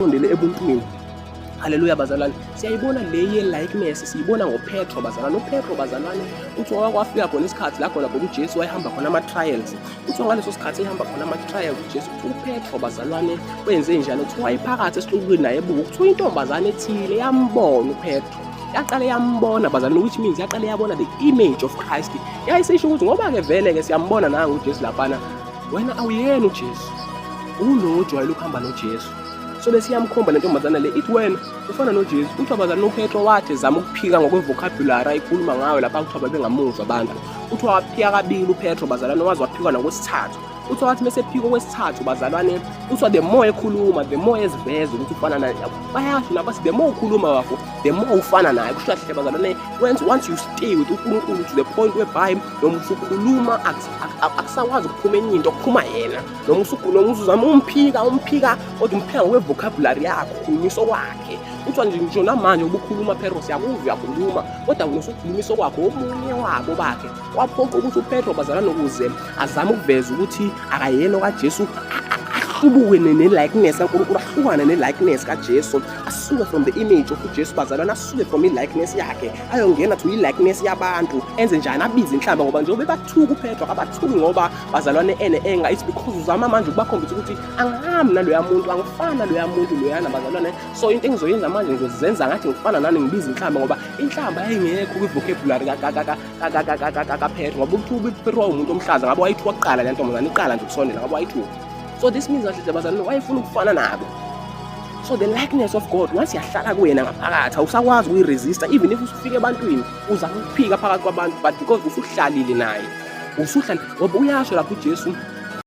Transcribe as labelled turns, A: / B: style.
A: Undele ebuntwini. Haleluya bazalwane. Siyayibona le ye-likeness siyibona ngoPetro bazalwane. UPetro bazalwane uthi kwafika khona isikhathi la khona uJesu wayehamba khona ama-trials. Uthi ngaleso sikhathi ehamba khona ama-trials uJesu uPetro bazalwane wenze njalo. Uthi wayiphakathi esihlukweni naye ebuka ukuthi intombazane ethile yambona uPetro. Yaqale yambona bazalwane, which means yaqale yabona the image of Christ. Yayisisho ukuthi ngoba-ke vele-ke siyambona nanga uJesu laphana, wena awuyena uJesu, ulo ojwayele ukuhamba noJesu. So besiyamkhomba lentombazana le ithi wena ufana noJesu. Uthi abazalwane uPetro wathi zama ukuphika ngokwe-vocabulary ayikhuluma ngayo lapha kuthiwa babengamuzwa abantu. Uthi waphika kabili uPetro bazalwane, waze waphika nokwesithathu. Uthi wathi mesephika okwesithathu bazalwane, uthi the more ekhuluma the more eziveza ukuthi ufana naye. Bayasho nabathi the more ukhuluma wafo the more ufana naye. Kusho kahle bazalwane, once you stay with uNkulunkulu to the point whereby noma usukhuluma akusakwazi ukuphuma enye into okuphuma yena. Noma uzama umphika kodwa umphika ngokwe-vocabulary yakho, ukhulumiso kwakhe. Kuthiwa nje namanje ubukhuluma Petro siyakuva uyakhuluma, kodwa usukhulumiso kwakho omunye wabo bakhe. Waphoqa ukuthi uPetro bazalwane ukuze azame ukuveza ukuthi akayena kaJesu, ahlubuke ne-likeness kaNkulunkulu, ahlukane ne-likeness kaJesu, asuke from the image of uJesu bazalwane, asuke from i-likeness yakhe ayongena to i-likeness yabantu. Enze njani? Abize inhlamba, ngoba njengoba bathuka uPetro abathuki ngoba bazalwane enga, it's because uzama manje ukubakhombisa ukuthi angihami naloya muntu, angifana naloya muntu loyana bazalwane. So into engizoyenza manje ngizozenza ngathi ngifana nani, ngibiza inhlamba, ngoba inhlamba yayingekho kwi-vocabulary kaPetro. Ngoba uPetro umuntu omhlaza, ngabe wayithuka kuqala le ntombazane, iqala nje ukusondela, ngabe wayithuka. So this means kahle bazalwane wayefuna ukufana nabo. So the likeness of God once yahlala kuwena ngaphakathi awusakwazi ukuyiresista, even if usufika ebantwini uzama ukuphika phakathi kwabantu, but because usuhlalile naye, ngoba uyasho lapho uJesu